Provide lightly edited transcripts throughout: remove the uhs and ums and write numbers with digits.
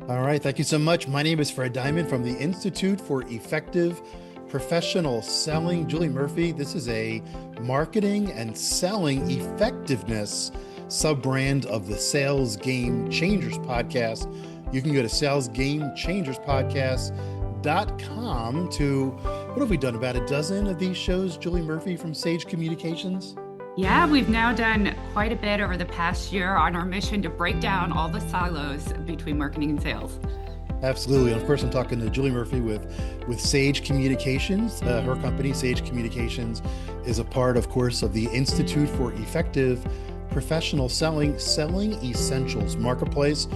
All right, thank you so much. My name is Fred Diamond from the Institute for Effective Professional Selling. Julie Murphy, this is a marketing and selling effectiveness sub brand of the Sales Game Changers podcast. You can go to salesgamechangerspodcast.com to, what have we done? About a dozen of these shows, Julie Murphy from Sage Communications. Yeah, we've now done quite a bit over the past year on our mission to break down all the silos between marketing and sales. Absolutely. And of course, I'm talking to Julie Murphy with Sage Communications. Her company, Sage Communications, is a part, of course, of the Institute for Effective Professional Selling, Selling Essentials Marketplace.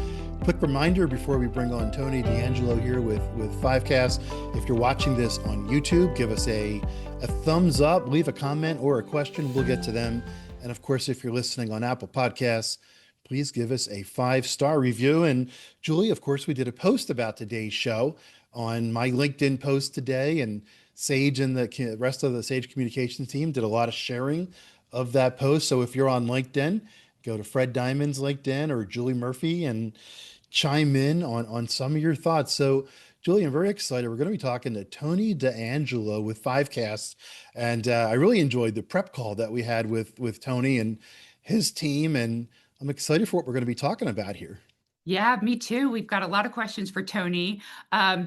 Quick reminder before we bring on Tony D'Angelo here with Fivecast. If you're watching this on YouTube, give us a thumbs up, leave a comment or a question. We'll get to them. And of course, if you're listening on Apple Podcasts, please give us a 5-star review. And Julie, of course, we did a post about today's show on my LinkedIn post today, and Sage and the rest of the Sage Communications team did a lot of sharing of that post. So if you're on LinkedIn, go to Fred Diamond's LinkedIn or Julie Murphy and chime in on some of your thoughts. So Julie, I'm very excited. We're going to be talking to Tony D'Angelo with Fivecast, and I really enjoyed the prep call that we had with Tony and his team, and I'm excited for what we're going to be talking about here. Yeah, me too. We've got a lot of questions for Tony.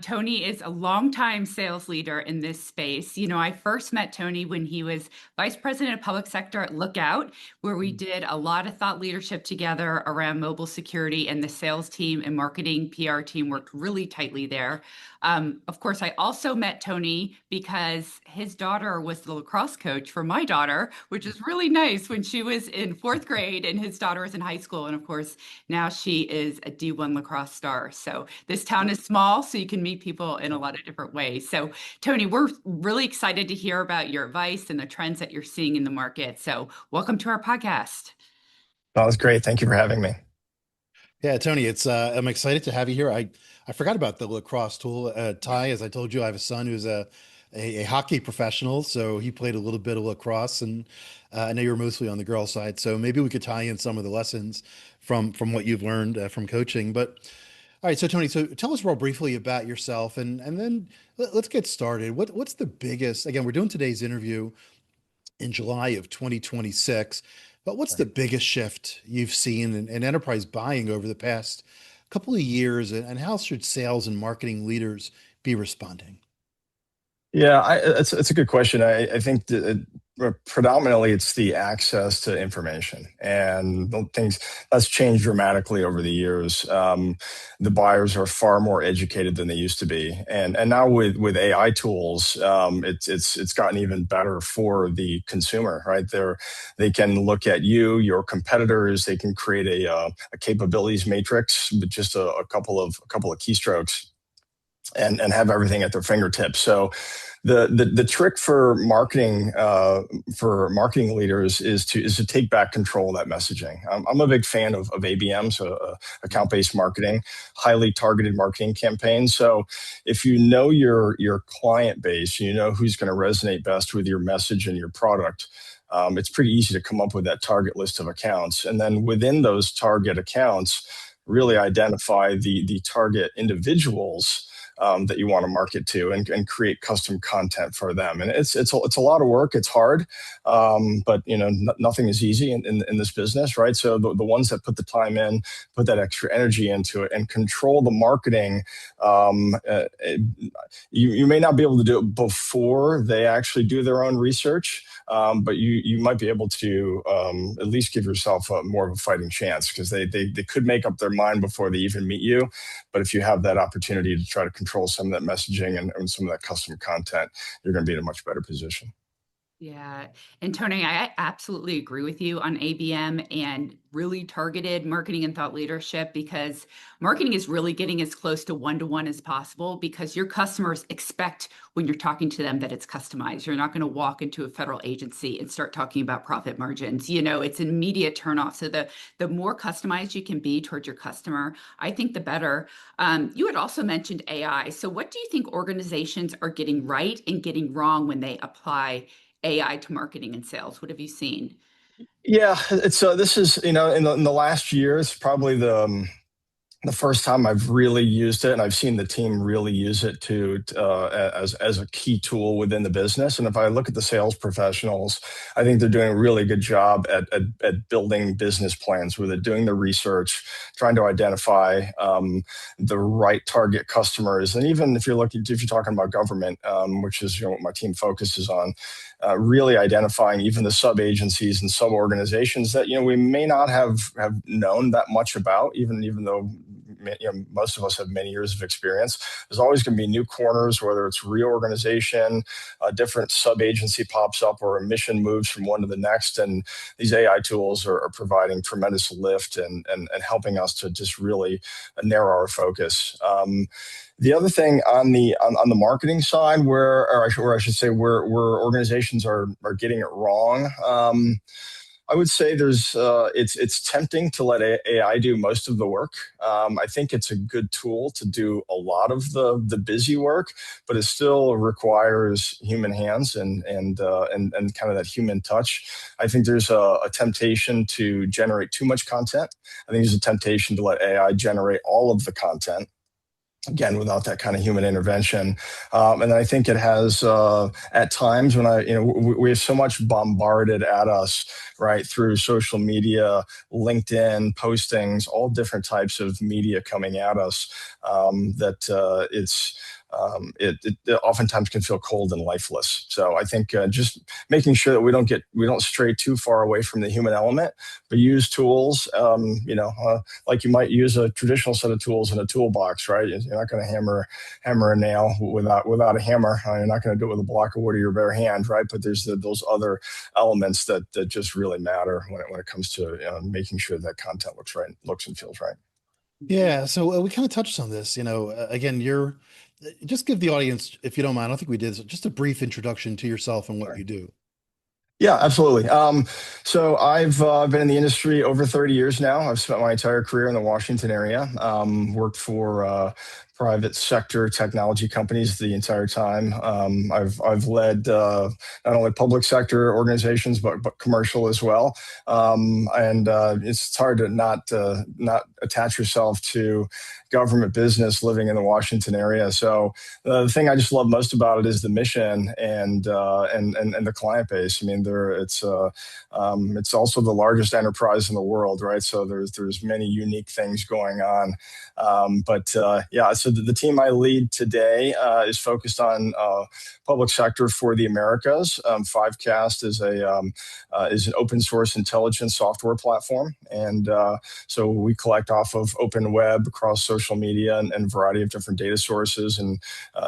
Tony is a longtime sales leader in this space. You know, I first met Tony when he was vice president of public sector at Lookout, where we did a lot of thought leadership together around mobile security, and the sales team and marketing PR team worked really tightly there. Of course, I also met Tony because his daughter was the lacrosse coach for my daughter, which is really nice when she was in fourth grade and his daughter was in high school. And of course, now she is a D1 lacrosse star. So this town is small, so you can meet people in a lot of different ways. So, Tony, we're really excited to hear about your advice and the trends that you're seeing in the market. So, welcome to our podcast. That was great. Thank you for having me. Yeah, Tony, it's I'm excited to have you here. I forgot about the lacrosse tool. Ty, as I told you, I have a son who's a hockey professional, so he played a little bit of lacrosse, and I know you're mostly on the girl side, so maybe we could tie in some of the lessons from what you've learned from coaching. But all right, so Tony, so tell us real briefly about yourself, and then let's get started. What's the biggest? Again, we're doing today's interview in July of 2026. But what's the biggest shift you've seen in enterprise buying over the past couple of years, and how should sales and marketing leaders be responding? Yeah, it's a good question. I think predominantly it's the access to information, and the things that's changed dramatically over the years. The buyers are far more educated than they used to be, and now with AI tools, it's gotten even better for the consumer. Right, they can look at your competitors. They can create a capabilities matrix with just a couple of keystrokes and have everything at their fingertips. So the trick for marketing leaders is to take back control of that messaging. I'm a big fan of ABM, so account based marketing, highly targeted marketing campaigns. So if you know your client base, you know who's going to resonate best with your message and your product. It's pretty easy to come up with that target list of accounts, and then within those target accounts, really identify the target individuals that you want to market to, and create custom content for them. And it's a lot of work. It's hard, but nothing is easy in this business, right? So the ones that put the time in, put that extra energy into it, and control the marketing. You may not be able to do it before they actually do their own research, but you might be able to at least give yourself more of a fighting chance, because they could make up their mind before they even meet you. But if you have that opportunity to try to control some of that messaging and some of that custom content, you're going to be in a much better position. Yeah. And Tony, I absolutely agree with you on ABM and really targeted marketing and thought leadership, because marketing is really getting as close to one-to-one as possible, because your customers expect when you're talking to them that it's customized. You're not going to walk into a federal agency and start talking about profit margins. You know, it's an immediate turnoff. So the more customized you can be towards your customer, I think the better. You had also mentioned AI. So what do you think organizations are getting right and getting wrong when they apply AI to marketing and sales? What have you seen? Yeah, it's this is in the last year, it's probably the first time I've really used it, and I've seen the team really use it as a key tool within the business. And if I look at the sales professionals, I think they're doing a really good job at building business plans with it, doing the research, trying to identify the right target customers. And even if you're talking about government, which is what my team focuses on, really identifying even the sub agencies and sub organizations that we may not have known that much about, even though most of us have many years of experience. There's always going to be new corners, whether it's reorganization, a different sub agency pops up, or a mission moves from one to the next. And these AI tools are providing tremendous lift and helping us to just really narrow our focus. The other thing on the marketing side, where I should say where organizations are getting it wrong. I would say it's tempting to let AI do most of the work. I think it's a good tool to do a lot of the busy work, but it still requires human hands and kind of that human touch. I think there's a temptation to generate too much content. I think there's a temptation to let AI generate all of the content, again, without that kind of human intervention. And I think it has at times when we have so much bombarded at us, right, through social media, LinkedIn postings, all different types of media coming at us, that it oftentimes can feel cold and lifeless. So I think just making sure that we don't stray too far away from the human element, but use tools, like you might use a traditional set of tools in a toolbox, right? You're not going to hammer a nail without a hammer. You're not going to do it with a block of wood or your bare hand, right? But there's those other elements that just really matter when it comes to making sure that content looks and feels right. Yeah, so we kind of touched on this. Again, just give the audience, if you don't mind, I don't think we did this, just a brief introduction to yourself and what Right. you do. Yeah, absolutely. So I've been in the industry over 30 years now. I've spent my entire career in the Washington area. Worked for private sector technology companies the entire time. I've led not only public sector organizations but commercial as well. And it's hard to not attach yourself to government business living in the Washington area. So the thing I just love most about it is the mission and the client base. I mean, it's also the largest enterprise in the world, right? So there's many unique things going on. Yeah, so the team I lead today is focused on public sector for the Americas. Fivecast is an open source intelligence software platform, and so we collect off of open web across social media and a variety of different data sources, and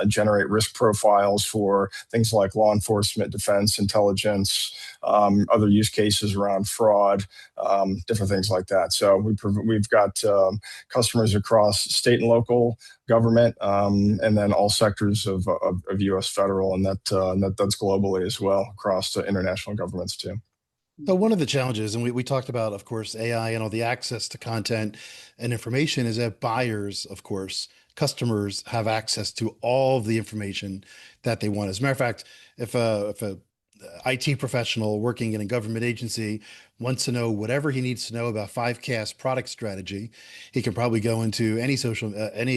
generate risk profiles for things like law enforcement, defense, intelligence, other use cases around fraud, different things like that. So we've got customers across state and local government, and then all sectors of U.S. federal, and that's globally as well, across to international governments too. So one of the challenges, and we talked about, of course, AI and all the access to content and information, is that buyers, of course, customers have access to all of the information that they want. As a matter of fact, if a IT professional working in a government agency wants to know whatever he needs to know about Fivecast product strategy, he can probably go into any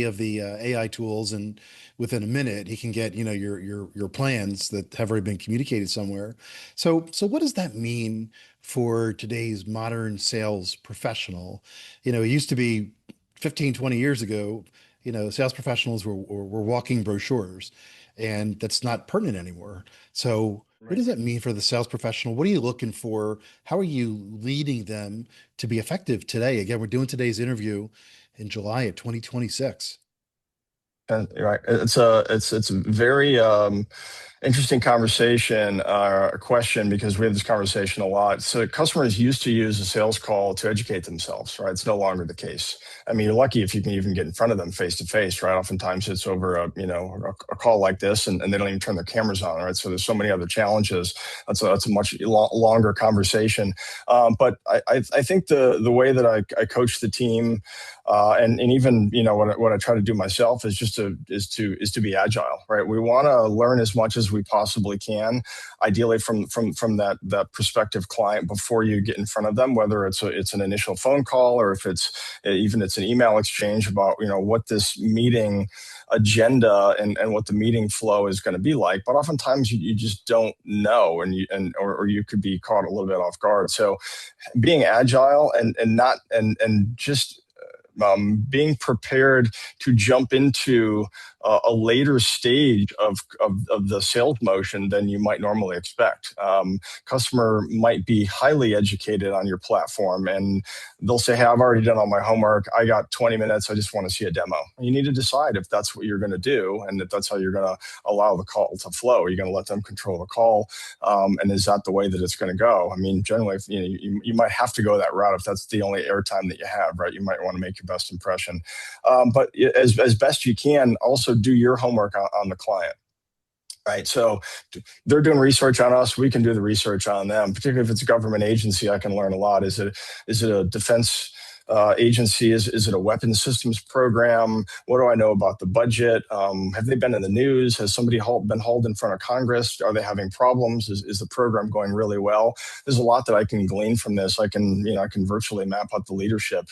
of the AI tools, and within a minute he can get your plans that have already been communicated somewhere. So what does that mean for today's modern sales professional? It used to be 15, 20 years ago, sales professionals were walking brochures, and that's not pertinent anymore. So what Right. does that mean for the sales professional? What are you looking for? How are you leading them to be effective today? Again, we're doing today's interview in July of 2026. And right, it's a very interesting conversation, question, because we have this conversation a lot. So customers used to use a sales call to educate themselves, right? It's no longer the case. I mean, you're lucky if you can even get in front of them face to face, right? Oftentimes it's over a call like this, and they don't even turn their cameras on, right? So there's so many other challenges. That's a much longer conversation. But I think the way that I coach the team, and even what I try to do myself, is just is to be agile, right? We want to learn as much as we possibly can, ideally from that prospective client before you get in front of them, whether it's an initial phone call or if it's an email exchange about what this meeting agenda and what the meeting flow is going to be like. But oftentimes you just don't know, or you could be caught a little bit off guard. So being agile and just being prepared to jump into a later stage of the sales motion than you might normally expect. Customer might be highly educated on your platform, and they'll say, "Hey, I've already done all my homework. I got 20 minutes. I just want to see a demo." You need to decide if that's what you're going to do, and if that's how you're going to allow the call to flow. Are you going to let them control the call, and is that the way that it's going to go? I mean, generally, you might have to go that route if that's the only airtime that you have, right? You might want to make your best impression, but as best you can, also do your homework on the client. Right. So they're doing research on us. We can do the research on them, particularly if it's a government agency. I can learn a lot. Is it a defense agency? Is it a weapons systems program? What do I know about the budget? Have they been in the news? Has somebody been hauled in front of Congress? Are they having problems? Is the program going really well? There's a lot that I can glean from this. I can virtually map out the leadership,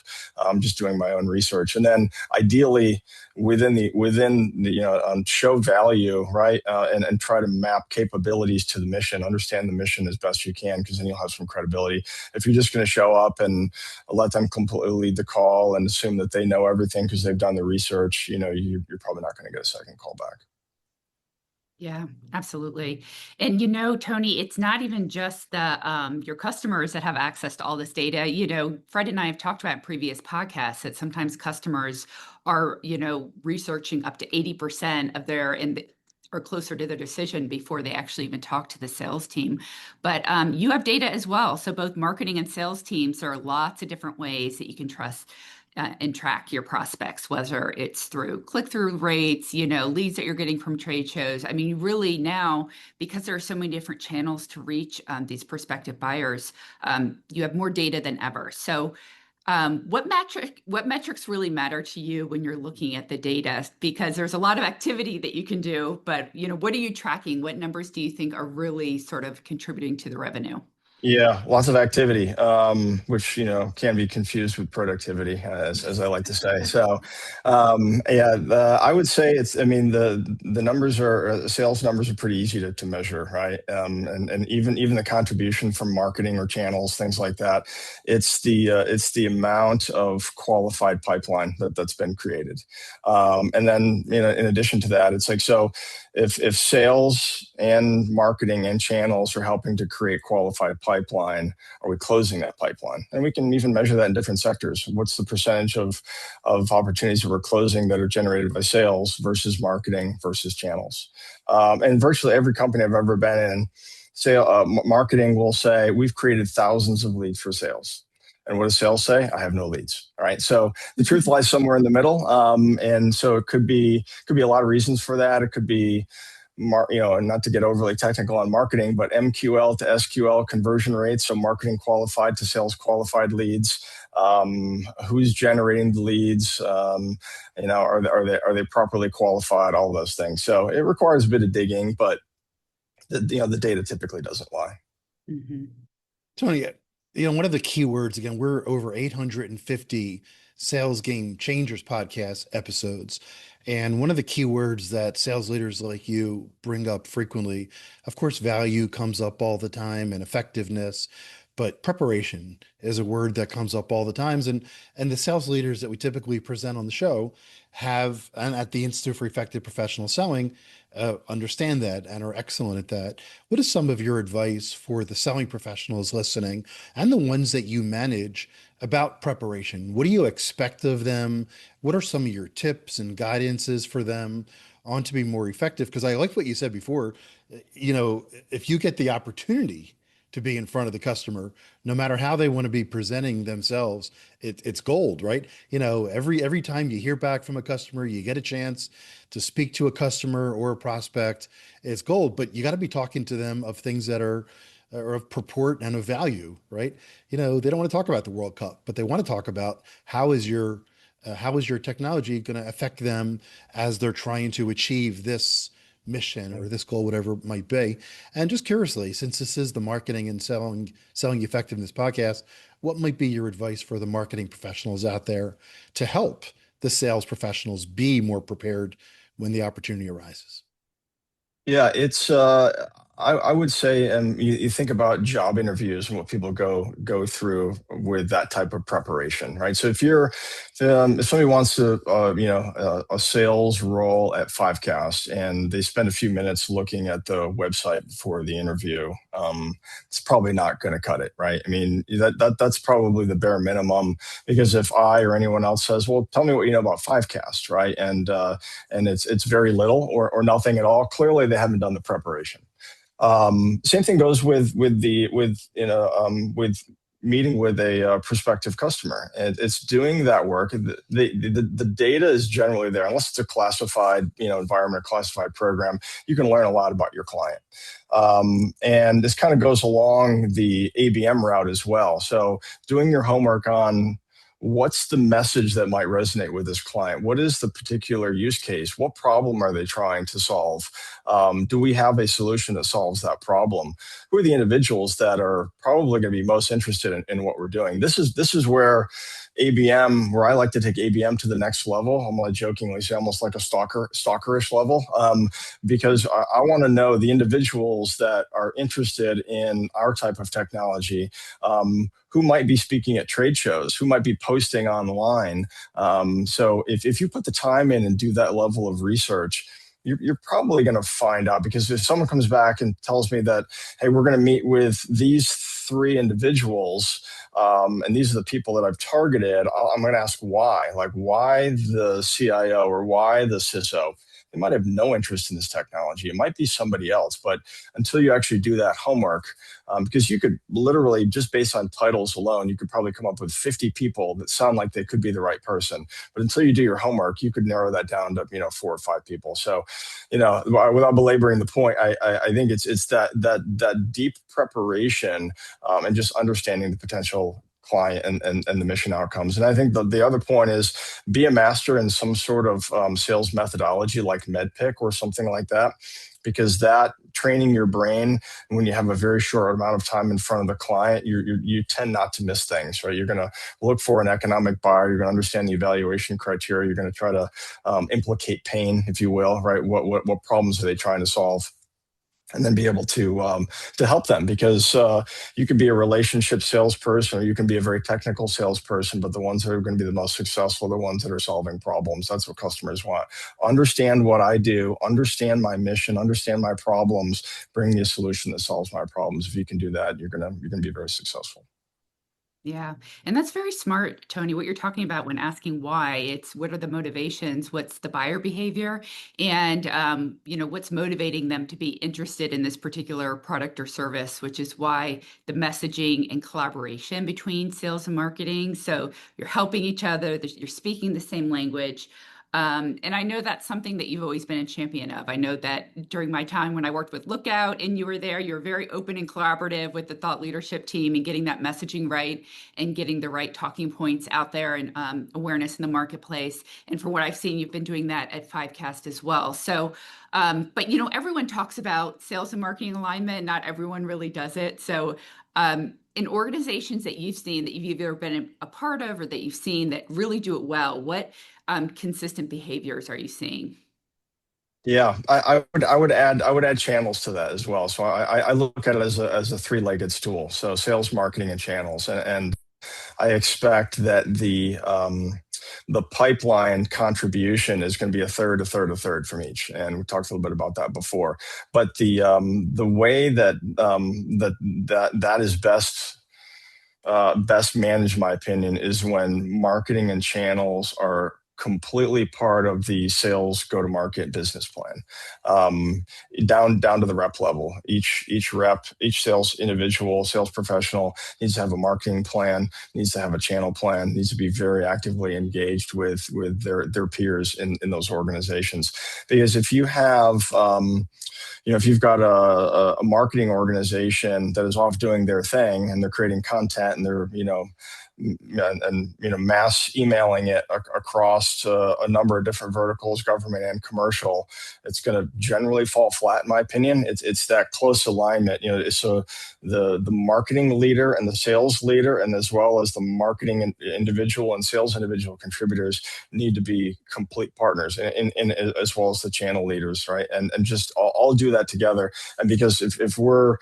just doing my own research, and then ideally within the show value, right, and try to map capabilities to the mission, understand the mission as best you can, because then you'll have some credibility. If you're just going to show up and let them completely lead the call and assume that they know everything because they've done the research, you're probably not going to get a second call back. Yeah, absolutely. And Tony, it's not even just the your customers that have access to all this data. Fred and I have talked about in previous podcasts that sometimes customers are, researching up to 80% of their or closer to their decision before they actually even talk to the sales team. But you have data as well. So both marketing and sales teams, there are lots of different ways that you can trust and track your prospects, whether it's through click-through rates, leads that you're getting from trade shows. I mean, really now, because there are so many different channels to reach these prospective buyers, you have more data than ever. So what metrics really matter to you when you're looking at the data? Because there's a lot of activity that you can do, but what are you tracking? What numbers do you think are really sort of contributing to the revenue? Yeah, lots of activity, which can be confused with productivity, as I like to say. So, yeah, I would say it's. I mean, the numbers sales numbers are pretty easy to measure, right? And even the contribution from marketing or channels, things like that. It's the amount of qualified pipeline that's been created, and then in addition to that, it's like so. If sales and marketing and channels are helping to create qualified pipeline, are we closing that pipeline? And we can even measure that in different sectors. What's the percentage of opportunities that we're closing that are generated by sales versus marketing versus channels? And virtually every company I've ever been in, marketing will say, we've created thousands of leads for sales. And what does sales say? I have no leads. All right. So the truth lies somewhere in the middle. And so it could be a lot of reasons for that. It could be, not to get overly technical on marketing, but MQL to SQL conversion rates. So marketing qualified to sales qualified leads. Who's generating the leads? Are they properly qualified? All those things. So it requires a bit of digging, but the data typically doesn't lie. Mm-hmm. Tony, one of the key words, again, we're over 850 Sales Game Changers podcast episodes. And one of the key words that sales leaders like you bring up frequently, of course, value comes up all the time and effectiveness, but preparation is a word that comes up all the times. And the sales leaders that we typically present on the show have, and at the Institute for Effective Professional Selling, understand that and are excellent at that. What is some of your advice for the selling professionals listening and the ones that you manage about preparation? What do you expect of them? What are some of your tips and guidances for them on to be more effective? Because I like what you said before, if you get the opportunity to be in front of the customer, no matter how they want to be presenting themselves, it's gold, right? Every time you hear back from a customer, you get a chance to speak to a customer or a prospect, it's gold. But you got to be talking to them of things that are of purport and of value, right? They don't want to talk about the World Cup, but they want to talk about how is your How is your technology going to affect them as they're trying to achieve this mission or this goal, whatever it might be? And just curiously, since this is the marketing and selling effectiveness podcast, what might be your advice for the marketing professionals out there to help the sales professionals be more prepared when the opportunity arises? Yeah, it's I would say, and you think about job interviews and what people go through with that type of preparation, right? So if somebody wants to a sales role at Fivecast and they spend a few minutes looking at the website for the interview, it's probably not going to cut it, right? I mean, that's probably the bare minimum, because if I or anyone else says, well, tell me what you know about Fivecast, right? And it's very little or nothing at all. Clearly, they haven't done the preparation. Same thing goes with meeting with a prospective customer. And it's doing that work. The data is generally there, unless it's a classified environment, classified program. You can learn a lot about your client. And this kind of goes along the ABM route as well. So doing your homework on what's the message that might resonate with this client? What is the particular use case? What problem are they trying to solve? Do we have a solution that solves that problem? Who are the individuals that are probably going to be most interested in what we're doing? This is where ABM, where I like to take ABM to the next level. I'm going to jokingly say almost like a stalkerish level, because I want to know the individuals that are interested in our type of technology, who might be speaking at trade shows, who might be posting online. So if you put the time in and do that level of research, you're probably going to find out, because if someone comes back and tells me that, hey, we're going to meet with these three individuals, and these are the people that I've targeted, I'm going to ask why. Like, why the CIO or why the CISO? They might have no interest in this technology. It might be somebody else, but until you actually do that homework, because you could literally, just based on titles alone, you could probably come up with 50 people that sound like they could be the right person. But until you do your homework, you could narrow that down to 4 or 5 people. So, without belaboring the point, I think it's that deep preparation, and just understanding the potential client and the mission outcomes. And I think the other point is, be a master in some sort of sales methodology like MedPick or something like that, because that training your brain when you have a very short amount of time in front of the client, you tend not to miss things, right? You're going to look for an economic buyer. You're going to understand the evaluation criteria. You're going to try to implicate pain, if you will, right? What problems are they trying to solve? And then be able to help them, because you can be a relationship salesperson or you can be a very technical salesperson, but the ones that are going to be the most successful are the ones that are solving problems. That's what customers want. Understand what I do, understand my mission, understand my problems, bring me a solution that solves my problems. If you can do that, you're gonna be very successful. Yeah. And that's very smart, Tony. What you're talking about when asking why, it's what are the motivations, what's the buyer behavior, and what's motivating them to be interested in this particular product or service, which is why the messaging and collaboration between sales and marketing. So you're helping each other, you're speaking the same language. And I know that's something that you've always been a champion of. I know that during my time when I worked with Lookout and you were there, you were very open and collaborative with the thought leadership team and getting that messaging right and getting the right talking points out there and awareness in the marketplace. And from what I've seen, you've been doing that at Fivecast as well. So, but everyone talks about sales and marketing alignment. Not everyone really does it. So, in organizations that you've seen that you've either been a part of or that you've seen that really do it well, what consistent behaviors are you seeing? Yeah, I would add channels to that as well. So I look at it as a three-legged stool. So sales, marketing, and channels, and I expect that the pipeline contribution is going to be a third, a third, a third from each, and we talked a little bit about that before. But the way that is best managed, in my opinion, is when marketing and channels are completely part of the sales go-to-market business plan, down to the rep level. Each rep, each sales individual, sales professional needs to have a marketing plan, needs to have a channel plan, needs to be very actively engaged with their peers in those organizations. Because if you have if you've got a marketing organization that is off doing their thing and they're creating content and they're and mass emailing it across a number of different verticals, government and commercial, it's going to generally fall flat, in my opinion. It's that close alignment. So the marketing leader and the sales leader, and as well as the marketing individual and sales individual contributors, need to be complete partners, as well as the channel leaders, right? And just all do that together. And because if we're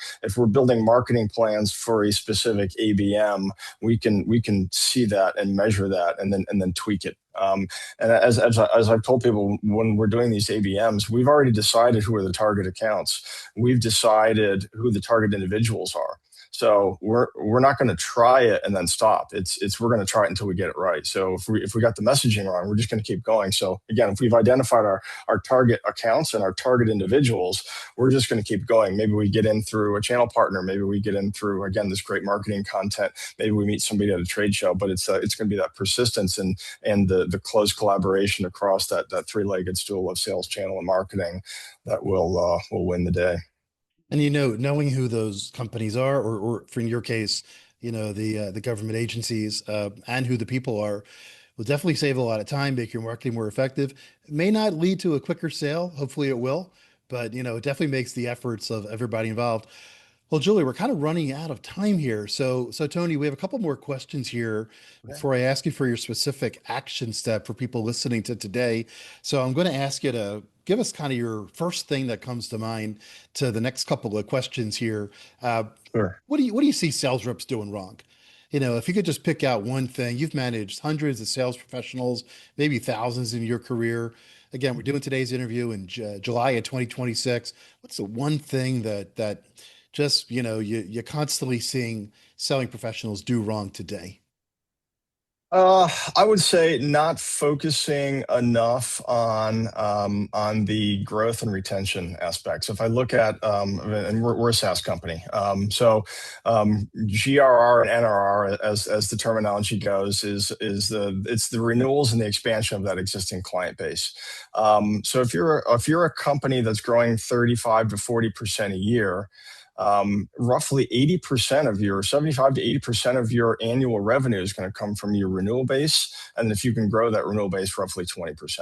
building marketing plans for a specific ABM, we can see that and measure that, and then tweak it. And as I've told people, when we're doing these ABMs, we've already decided who are the target accounts. We've decided who the target individuals are. So we're not going to try it and then stop. It's we're going to try it until we get it right. So if we got the messaging wrong, we're just going to keep going. So again, if we've identified our target accounts and our target individuals, we're just going to keep going. Maybe we get in through a channel partner. Maybe we get in through, again, this great marketing content. Maybe we meet somebody at a trade show. But it's going to be that persistence and the close collaboration across that three-legged stool of sales, channel, and marketing that will win the day. And knowing who those companies are, or for in your case, the government agencies, and who the people are, will definitely save a lot of time, make your marketing more effective. It may not lead to a quicker sale. Hopefully, it will, but it definitely makes the efforts of everybody involved. Well, Julie, we're kind of running out of time here. So Tony, we have a couple more questions here Okay. before I ask you for your specific action step for people listening to today. So I'm going to ask you to give us kind of your first thing that comes to mind to the next couple of questions here. Uh, Sure. what do you see sales reps doing wrong? If you could just pick out one thing, you've managed hundreds of sales professionals, maybe thousands in your career. Again, we're doing today's interview in July of 2026. What's the one thing that just you're constantly seeing selling professionals do wrong today? I would say not focusing enough on the growth and retention aspects. If I look at and we're a SaaS company, so GRR and NRR, as the terminology goes, it's the renewals and the expansion of that existing client base. So if you're a company that's growing 35 to 40% a year, roughly 80% of your 75 to 80% of your annual revenue is going to come from your renewal base. And if you can grow that renewal base roughly 20%.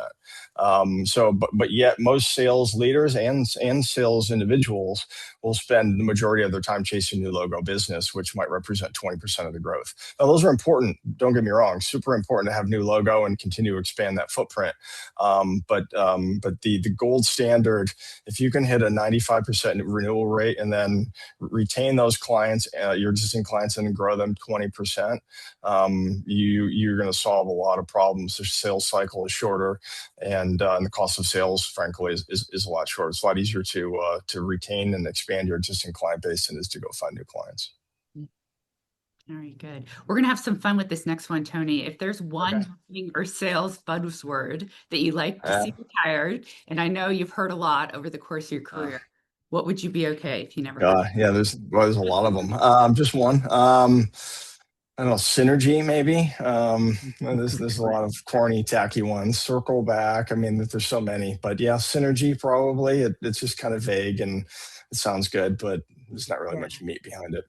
But yet most sales leaders and sales individuals will spend the majority of their time chasing new logo business, which might represent 20% of the growth. Now, those are important. Don't get me wrong, super important to have new logo and continue to expand that footprint. But the gold standard, if you can hit a 95% renewal rate and then retain those clients, your existing clients, and grow them 20%, you're going to solve a lot of problems. The sales cycle is shorter, and the cost of sales, frankly, is a lot shorter. It's a lot easier to retain and expand your existing client base than it is to go find new clients. All right, good. We're going to have some fun with this next one, Tony. If there's Okay. one marketing or sales buzzword that you like to Uh, see retired, and I know you've heard a lot over the course of your uh, career, what would you be okay if you never heard yeah, there's a lot of them. Just one. I don't know, synergy maybe. There's a lot of corny, tacky ones. Circle back. I mean, there's so many, but yeah, synergy probably. It's just kind of vague and it sounds good, but there's not really Yeah. much meat behind it.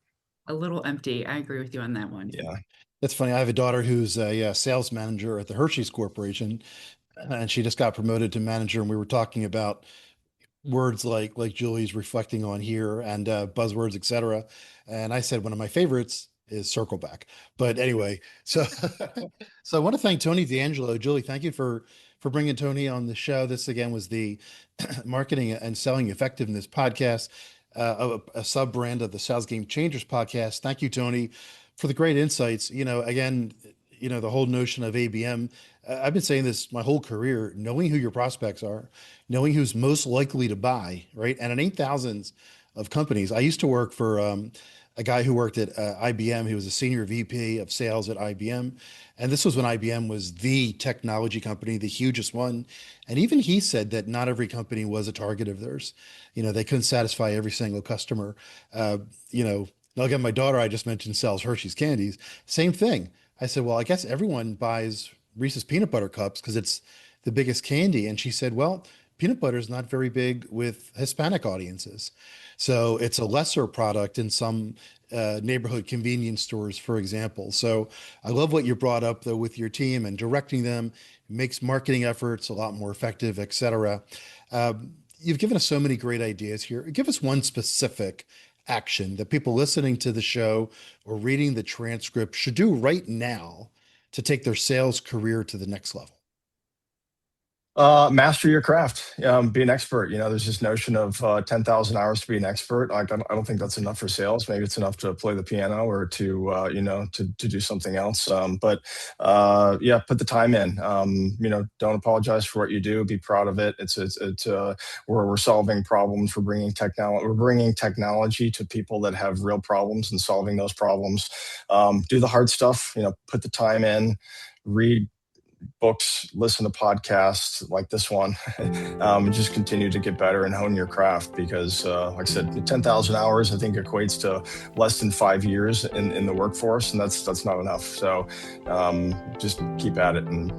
A little empty. I agree with you on that one. Yeah. That's funny. I have a daughter who's a sales manager at the Hershey's Corporation, and she just got promoted to manager. And we were talking about words like Julie's reflecting on here, and buzzwords, etc. And I said one of my favorites is circle back. But anyway, so so I want to thank Tony D'Angelo. Julie, thank you for bringing Tony on the show. This again was the Marketing and Selling Effectiveness podcast, a sub brand of the Sales Game Changers podcast. Thank you, Tony, for the great insights. Again, the whole notion of ABM. I've been saying this my whole career, knowing who your prospects are, knowing who's most likely to buy, right? And it ain't thousands of companies. I used to work for a guy who worked at IBM. He was a senior VP of sales at IBM. And this was when IBM was the technology company, the hugest one. And even he said that not every company was a target of theirs. They couldn't satisfy every single customer. Uh, now again, my daughter, I just mentioned, sells Hershey's candies. Same thing. I said, well, I guess everyone buys Reese's peanut butter cups because it's the biggest candy. And she said, well, peanut butter is not very big with Hispanic audiences. So it's a lesser product in some neighborhood convenience stores, for example. So I love what you brought up though with your team and directing them. It makes marketing efforts a lot more effective, et cetera. You've given us so many great ideas here. Give us one specific action that people listening to the show or reading the transcript should do right now to take their sales career to the next level. Master your craft. Be an expert. There's this notion of 10,000 hours to be an expert. Like, I don't think that's enough for sales. Maybe it's enough to play the piano or to, to do something else. But yeah, put the time in. Don't apologize for what you do. Be proud of it. We're solving problems. We're bringing technology to people that have real problems and solving those problems. Do the hard stuff. Put the time in. Read books, listen to podcasts like this one, and just continue to get better and hone your craft because, like I said, 10,000 hours, I think equates to less than 5 years in the workforce, and that's not enough. So just keep at it and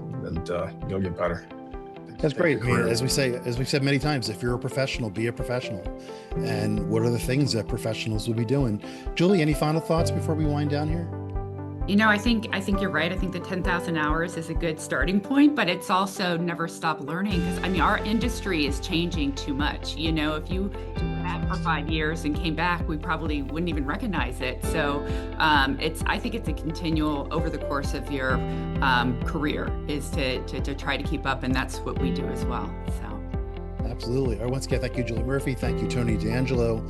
you'll get better. That's great. I mean, as we've said many times, if you're a professional, be a professional. And what are the things that professionals will be doing? Julie, any final thoughts before we wind down here? I think you're right. I think the 10,000 hours is a good starting point, but it's also never stop learning because our industry is changing too much. If you did that for 5 years and came back, we probably wouldn't even recognize it. So I think it's a continual over the course of your career is to try to keep up, and that's what we do as well. So absolutely. All right, once again, thank you, Julie Murphy. Thank you, Tony D'Angelo.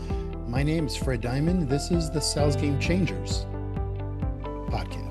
My name is Fred Diamond. This is the Sales Game Changers podcast.